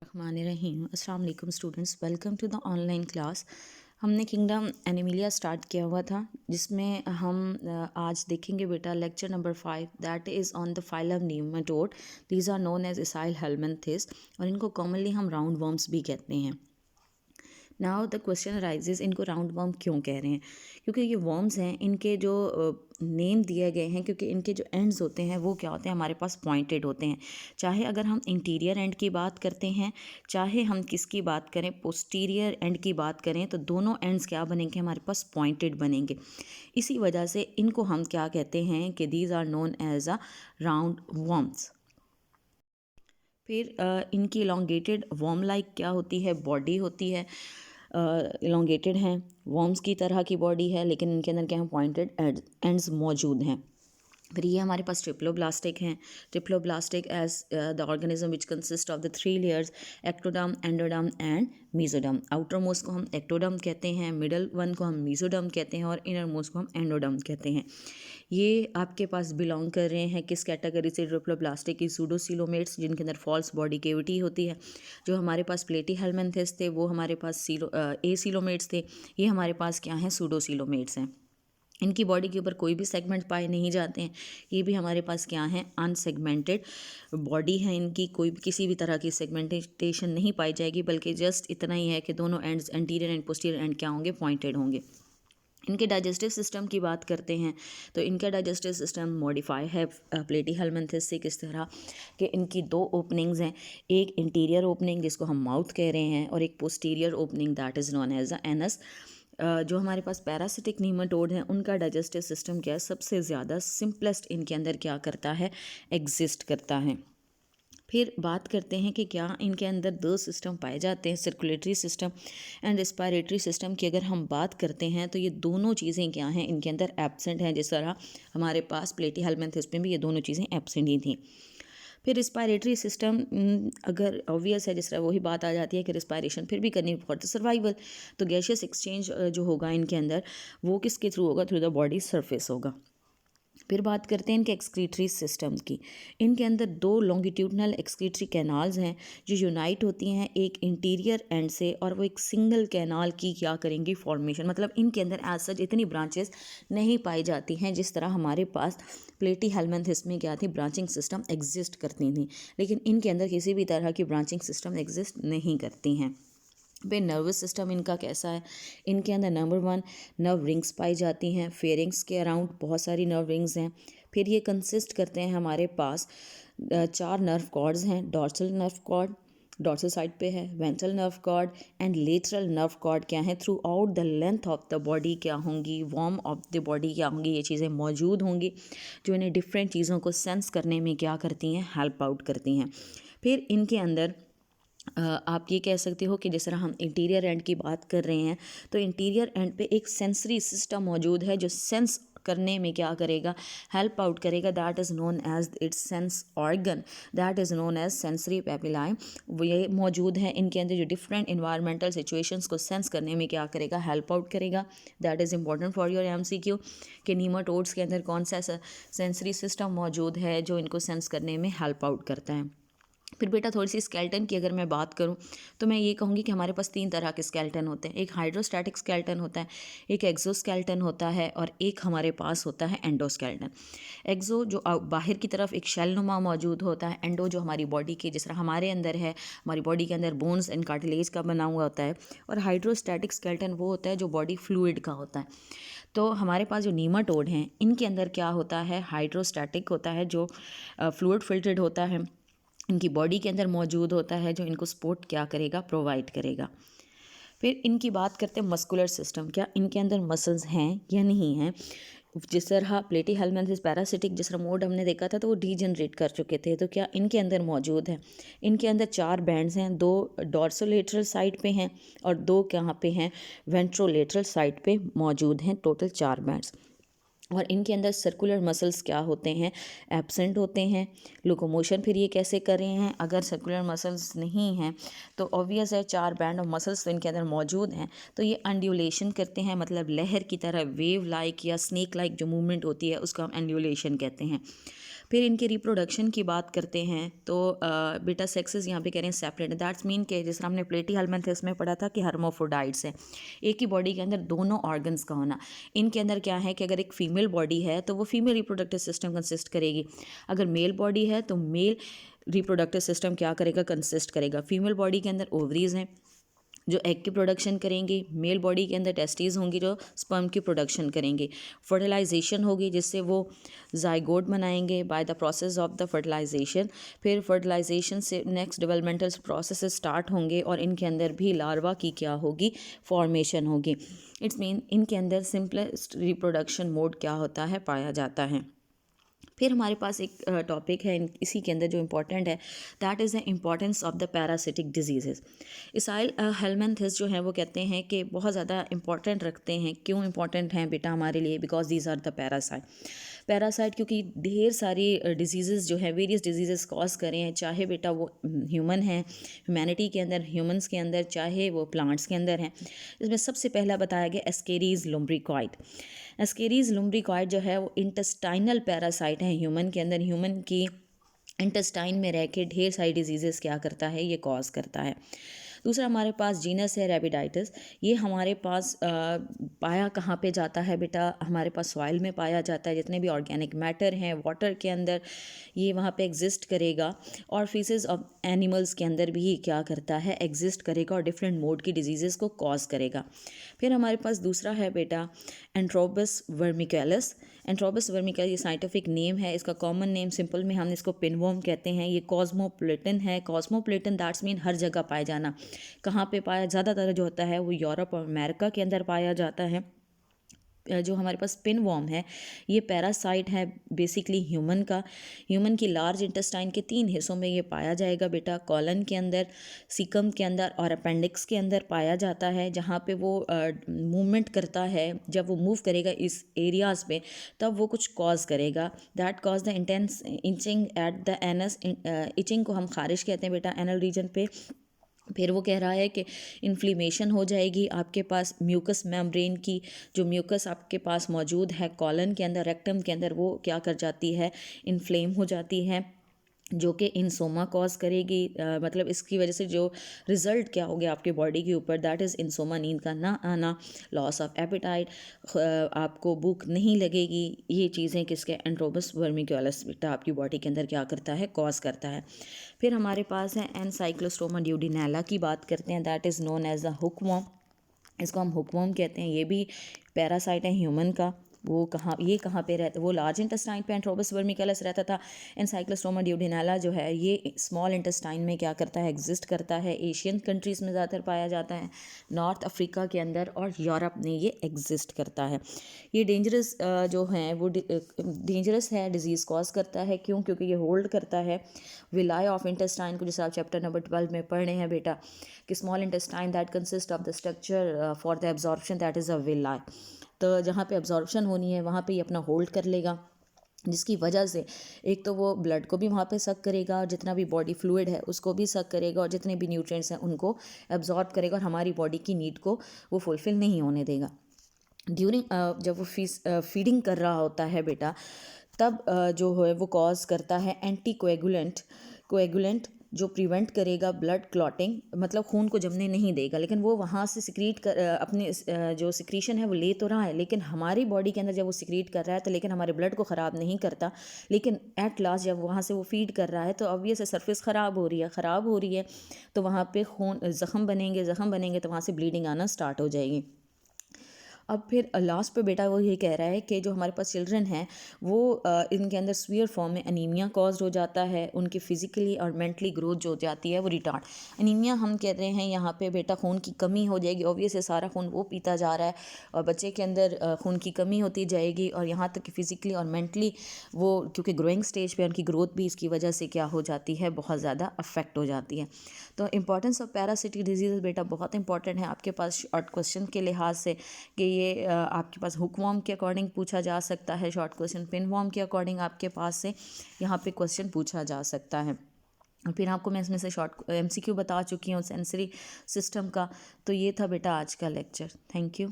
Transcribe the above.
रहमानिर्रहीम। अस्सलाम वालेकुम students, welcome to the online class. हमने किंगडम एनिमिलिया स्टार्ट किया हुआ था, जिसमें हम आज देखेंगे बेटा lecture number 5 that is on the phylum nematode. These are known as aschelminthes और इनको कॉमनली हम राउंड वर्म्स भी कहते हैं। नाउ द क्वेश्चन अराइजेज, इनको राउंड वर्म क्यों कह रहे हैं? क्योंकि ये वर्म्स हैं, इनके जो नेम दिए गए हैं क्योंकि इनके जो एंड्स होते हैं वो क्या होते हैं, हमारे पास पॉइंटेड होते हैं। चाहे अगर हम इंटीरियर एंड की बात करते हैं, चाहे हम किसकी बात करें, पोस्टीरियर एंड की बात करें, तो दोनों एंड्स क्या बनेंगे, हमारे पास पॉइंटेड बनेंगे। इसी वजह से इनको हम क्या कहते हैं कि these are known as a round worms. फिर इनकी इलोंगेटेड वर्म लाइक क्या होती है, बॉडी होती है, इलोंगेटेड हैं, वर्म्स की तरह की बॉडी है, लेकिन इनके अंदर क्या है, पॉइंटेड एंड्स मौजूद हैं। फिर ये हमारे पास ट्रिप्लोब्लास्टिक हैं। Triploblastic as the organism which consist of the 3 layers, ectoderm, endoderm and mesoderm. Outer most को हम एक्टोडर्म कहते हैं, मिडल वन को हम मीजोडर्म कहते हैं और इनर मोस्ट को हम एंडोडर्म कहते हैं। ये आपके पास बिलोंग कर रहे हैं किस कैटेगरी से? ट्रिप्लोब्लास्टिक की सूडोसिलोमेट्स, जिनके अंदर फॉल्स बॉडी केविटी होती है। जो हमारे पास प्लेटीहेल्मिन्थेस थे वो हमारे पास एसिलोमेट्स थे। ये हमारे पास क्या हैं, सूडोसिलोमेट्स हैं। इनकी बॉडी के ऊपर कोई भी सेगमेंट पाए नहीं जाते हैं। ये भी हमारे पास क्या हैं, अनसेगमेंटेड बॉडी है इनकी, कोई भी किसी भी तरह की सेगमेंटेशन नहीं पाई जाएगी, बल्कि जस्ट इतना ही है कि दोनों ends, anterior and posterior and क्या होंगे, पॉइंटेड होंगे। इनके डाइजेस्टिव सिस्टम की बात करते हैं तो इनका डाइजेस्टिव सिस्टम मॉडिफाई है प्लेटीहेल्मिन्थेस से, किस तरह कि इनकी 2 ओपनिंग्स हैं, एक इंटीरियर ओपनिंग जिसको हम माउथ कह रहे हैं और एक posterior opening that is known as a anus. जो हमारे पास पैरासिटिक नीमाटोड हैं उनका डाइजेस्टिव सिस्टम क्या है, सबसे ज़्यादा सिंपलेस्ट इनके अंदर क्या करता है, एग्जिस्ट करता है। फिर बात करते हैं कि क्या इनके अंदर 2 सिस्टम पाए जाते हैं, circulatory system and respiratory system की अगर हम बात करते हैं तो ये दोनों चीज़ें क्या हैं, इनके अंदर एब्सेंट हैं। जिस तरह हमारे पास प्लेटीहेल्मिन्थेस में भी ये दोनों चीज़ें एब्सेंट ही थी। फिर रिस्पायरेटरी सिस्टम अगर ऑब्वियस है, जिस तरह वही बात आ जाती है कि रिस्पायरेशन फिर भी करनी फॉर द सर्वाइवल, तो गैशियस एक्सचेंज जो होगा इनके अंदर वो किसके थ्रू होगा, थ्रू द बॉडी सरफेस होगा। फिर बात करते हैं इनके एक्सक्रीटरी सिस्टम की। इनके अंदर 2 लॉन्गिट्यूडनल एक्सक्रीटरी कैनाल्स हैं जो यूनाइट होती हैं एक इंटीरियर एंड से, और वो एक सिंगल कैनाल की क्या करेंगी, फॉर्मेशन। मतलब इनके अंदर एज सच इतनी ब्रांचेस नहीं पाई जाती हैं जिस तरह हमारे पास प्लेटीहेल्मिन्थेस में क्या थी, ब्रांचिंग सिस्टम एग्जिस्ट करती थी, लेकिन इनके अंदर किसी भी तरह की ब्रांचिंग सिस्टम एग्जिस्ट नहीं करती हैं। पे नर्वस सिस्टम इनका कैसा है, इनके अंदर नंबर 1 नर्व रिंग्स पाई जाती हैं, फेरिंग्स के अराउंड बहुत सारी नर्व रिंग्स हैं। फिर ये कंसिस्ट करते हैं, हमारे पास 4 नर्व कॉर्ड्स हैं। Dorsal nerve cord dorsal side पे है, ventral nerve cord and lateral nerve cord क्या है, throughout the length of the body क्या होंगी, वॉर्म ऑफ द बॉडी क्या होंगी, ये चीज़ें मौजूद होंगी जो इन्हें डिफरेंट चीज़ों को सेंस करने में क्या करती हैं, हेल्प आउट करती हैं। फिर इनके अंदर आप ये कह सकते हो कि जिस तरह हम इंटीरियर एंड की बात कर रहे हैं तो इंटीरियर एंड पे एक सेंसरी सिस्टम मौजूद है जो सेंस करने में क्या करेगा, हेल्प आउट करेगा। That is known as its sense organ, that is known as sensory papillae. वो ये मौजूद है इनके अंदर जो डिफरेंट इन्वायरमेंटल सिचुएशंस को सेंस करने में क्या करेगा, हेल्प आउट करेगा। That is important for your MCQ कि नीमाटोड्स के अंदर कौन सा सेंसरी सिस्टम मौजूद है जो इनको सेंस करने में हेल्प आउट करता है। फिर बेटा थोड़ी सी स्केलेटन की अगर मैं बात करूं तो मैं ये कहूँगी कि हमारे पास 3 तरह के स्केलेटन होते हैं। एक हाइड्रोस्टैटिक स्केलेटन होता है, एक एक्सोस्केलेटन होता है और एक हमारे पास होता है एंडोस्केलेटन। एक्सो जो बाहर की तरफ एक शेल नुमा मौजूद होता है, एंडो जो हमारी बॉडी के, जिस तरह हमारे अंदर है, हमारी बॉडी के अंदर बोन्स एंड कार्टिलेज का बना हुआ होता है, और हाइड्रोस्टैटिक स्केलेटन वो होता है जो बॉडी फ्लूइड का होता है। तो हमारे पास जो नीमाटोड हैं इनके अंदर क्या होता है, हाइड्रोस्टैटिक होता है जो फ्लूइड फिल्टर्ड होता है, इनकी बॉडी के अंदर मौजूद होता है जो इनको सपोर्ट क्या करेगा, प्रोवाइड करेगा। फिर इनकी बात करते हैं मस्कुलर सिस्टम, क्या इनके अंदर मसल्स हैं या नहीं हैं। जिस तरह प्लेटीहेल्मिन्थेस पैरासिटिक जिस तरह मोड हमने देखा था तो वो डीजनरेट कर चुके थे, तो क्या इनके अंदर मौजूद है। इनके अंदर 4 बैंड्स हैं, 2 डॉर्सोलेटरल साइड पे हैं और 2 कहाँ पे हैं, वेंट्रोलेटरल साइड पे मौजूद हैं, टोटल 4 बैंड्स। और इनके अंदर सर्कुलर मसल्स क्या होते हैं, एब्सेंट होते हैं। लोकोमोशन फिर ये कैसे कर रहे हैं, अगर सर्कुलर मसल्स नहीं हैं तो ऑब्वियस है 4 बैंड ऑफ मसल्स तो इनके अंदर मौजूद हैं, तो ये अंड्यूलेशन करते हैं, मतलब लहर की तरह वेव लाइक या स्नेक लाइक जो मूवमेंट होती है उसको हम अंड्यूलेशन कहते हैं। फिर इनके रिप्रोडक्शन की बात करते हैं तो बेटा सेक्सेस यहाँ पे कह रहे हैं सेपरेट, दैट्स मीन के जिस तरह हमने प्लेटीहेल्मिन्थेस में पढ़ा था कि हर्माफ्रोडाइट्स है, एक ही बॉडी के अंदर दोनों ऑर्गन्स का होना। इनके अंदर क्या है कि अगर एक फीमेल बॉडी है तो वो फीमेल रिप्रोडक्टिव सिस्टम कंसिस्ट करेगी, अगर मेल बॉडी है तो मेल रिप्रोडक्टिव सिस्टम क्या करेगा, कंसिस्ट करेगा। फीमेल बॉडी के अंदर ओवरीज हैं जो एग की प्रोडक्शन करेंगे, मेल बॉडी के अंदर टेस्टिस होंगी जो स्पर्म की प्रोडक्शन करेंगे, फर्टिलाइजेशन होगी जिससे वो जाइगोट बनाएंगे by the process of the fertilization. फिर फर्टिलाइजेशन से नेक्स्ट डेवलपमेंटल प्रोसेस स्टार्ट होंगे और इनके अंदर भी लार्वा की क्या होगी, फॉर्मेशन होगी। इट्स मीन इनके अंदर सिंपलेस्ट रिप्रोडक्शन मोड क्या होता है, पाया जाता है। फिर हमारे पास एक टॉपिक है इसी के अंदर जो इम्पॉर्टेंट है, that is the importance of the parasitic disease. Aschelminthes जो है वो कहते हैं कि बहुत ज़्यादा इंपॉर्टेंट रखते हैं। क्यों इंपॉर्टेंट हैं बेटा हमारे लिए, because these are the parasite क्योंकि ढेर सारी डिजीज़ जो है वेरियस डिजीज़ कॉज करें हैं, चाहे बेटा वो ह्यूमन है, ह्यूमैनिटी के अंदर, ह्यूमंस के अंदर, चाहे वो प्लांट्स के अंदर हैं। इसमें सबसे पहला बताया गया एस्केरीज लुम्ब्रिकॉइड। एस्केरीज लुम्ब्रिकॉइड जो है वो इंटेस्टाइनल पैरासाइट है ह्यूमन के अंदर, ह्यूमन की इंटेस्टाइन में रह के ढेर सारी डिजीज़ क्या करता है, ये कॉज करता है। दूसरा हमारे पास जीनस है रेबिडाइटिस। ये हमारे पास पाया कहाँ पे जाता है बेटा, हमारे पास सॉइल में पाया जाता है, जितने भी ऑर्गेनिक मैटर हैं वाटर के अंदर ये वहाँ पे एग्जिस्ट करेगा, और फीसेस ऑफ एनिमल्स के अंदर भी क्या करता है, एग्जिस्ट करेगा और डिफरेंट मोड की डिजीज़ को कॉज करेगा। फिर हमारे पास दूसरा है बेटा एंट्रोबस वर्मिकैलस। एंट्रोबस वर्मिकैलस ये साइंटिफिक नेम है, इसका कॉमन नेम सिंपल में हम इसको पिनवॉर्म कहते हैं। ये कॉस्मोप्लेटन है। कॉस्मोप्लेटन दैट्स मीन हर जगह पाया जाना। कहाँ पे पाया ज़्यादातर जो होता है वो यूरोप और अमेरिका के अंदर पाया जाता है। जो हमारे पास पिनवॉर्म है ये पैरासाइट है बेसिकली ह्यूमन की लार्ज इंटेस्टाइन के 3 हिस्सों में ये पाया जाएगा बेटा, कॉलन के अंदर, सीकम के अंदर और अपेंडिक्स के अंदर पाया जाता है, जहाँ पे वो मूवमेंट करता है। जब वो मूव करेगा इस एरियाज़ पे तब वो कुछ कॉज करेगा, that cause the intense itching at the anus. Itching को हम खारिश कहते हैं बेटा एनल रीजन पे। फिर वो कह रहा है कि इन्फ्लेमेशन हो जाएगी आपके पास म्यूकस मेम्ब्रेन की, जो म्यूकस आपके पास मौजूद है कॉलन के अंदर, रेक्टम के अंदर, वो क्या कर जाती है, इन्फ्लेम हो जाती है, जो कि इंसोमा कॉज करेगी। मतलब इसकी वजह से जो रिज़ल्ट क्या हो गया आपके बॉडी के ऊपर, दैट इज़ इंसोमा, नींद का ना आना, लॉस ऑफ एपेटाइट, आपको भूख नहीं लगेगी। ये चीज़ें किसके, एंट्रोबस वर्मिकुलस बेटा आपकी बॉडी के अंदर क्या करता है, कॉज करता है। फिर हमारे पास है एनसाइक्लोस्टोमा ड्यूडिनेला की बात करते हैं, that is known as the hookworm. इसको हम हुकवॉर्म कहते हैं। ये भी पैरासाइट है ह्यूमन का। वो कहाँ पे रहता, वो लार्ज इंटेस्टाइन पे एंट्रोबस वर्मिकैलस रहता था। एनसाइक्लोस्टोमा ड्यूडिनेला जो है ये स्मॉल इंटेस्टाइन में क्या करता है, एग्जिस्ट करता है। एशियन कंट्रीज़ में ज़्यादातर पाया जाता है, नॉर्थ अफ्रीका के अंदर और यूरोप में ये एग्जिस्ट करता है। ये डेंजरस जो है वो डेंजरस है, डिजीज़ कॉज करता है। क्यों? क्योंकि ये होल्ड करता है विलाई ऑफ इंटेस्टाइन को, जैसे आप चैप्टर नंबर 12 में पढ़ रहे हैं बेटा कि small intestine that consist of the structure for the absorption that is a villi. तो जहाँ पे एब्जॉर्प्शन होनी है वहाँ पे ये अपना होल्ड कर लेगा, जिसकी वजह से एक तो वो ब्लड को भी वहाँ पे सक करेगा और जितना भी बॉडी फ्लूइड है उसको भी सक करेगा और जितने भी न्यूट्रिएंट्स हैं उनको एब्जॉर्ब करेगा और हमारी बॉडी की नीड को वो फुलफ़िल नहीं होने देगा। ड्यूरिंग जब वो फीडिंग कर रहा होता है बेटा तब जो है वो कॉज करता है एंटी कोएगुलेंट जो प्रिवेंट करेगा ब्लड क्लॉटिंग, मतलब खून को जमने नहीं देगा। लेकिन वो वहाँ से सिक्रीट कर अपने जो सिक्रीशन है वो ले तो रहा है, लेकिन हमारी बॉडी के अंदर जब वो सिक्रीट कर रहा है तो लेकिन हमारे ब्लड को ख़राब नहीं करता। लेकिन एट लास्ट जब वहाँ से वो फीड कर रहा है तो ऑब्वियस है सरफेस ख़राब हो रही है तो वहाँ पे खून ज़ख़म बनेंगे तो वहाँ से ब्लीडिंग आना स्टार्ट हो जाएगी। अब फिर लास्ट पे बेटा वो ये कह रहा है कि जो हमारे पास चिल्ड्रन हैं वो इनके अंदर सीवियर फॉर्म में अनीमिया कॉज हो जाता है, उनकी फिजिकली और मेंटली ग्रोथ जो हो जाती है वो रिटार्ड। अनीमिया हम कह रहे हैं यहाँ पे बेटा खून की कमी हो जाएगी, ऑब्वियस है सारा खून वो पीता जा रहा है और बच्चे के अंदर खून की कमी होती जाएगी और यहाँ तक कि फिजिकली और मेंटली वो, क्योंकि ग्रोइंग स्टेज पे उनकी ग्रोथ भी इसकी वजह से क्या हो जाती है, बहुत ज़्यादा अफेक्ट हो जाती है। तो इंपॉर्टेंस ऑफ पैरासिटिक डिजीज़ बेटा बहुत इंपॉर्टेंट है आपके पास शॉर्ट क्वेश्चन के लिहाज से कि ये आपके पास हुकवॉर्म के अकॉर्डिंग पूछा जा सकता है शॉर्ट क्वेश्चन, पिनवॉर्म के अकॉर्डिंग आपके पास से यहाँ पे क्वेश्चन पूछा जा सकता है। और फिर आपको मैं इसमें से शॉर्ट एमसीक्यू बता चुकी हूँ सेंसरी सिस्टम का। तो ये था बेटा आज का लेक्चर। Thank you.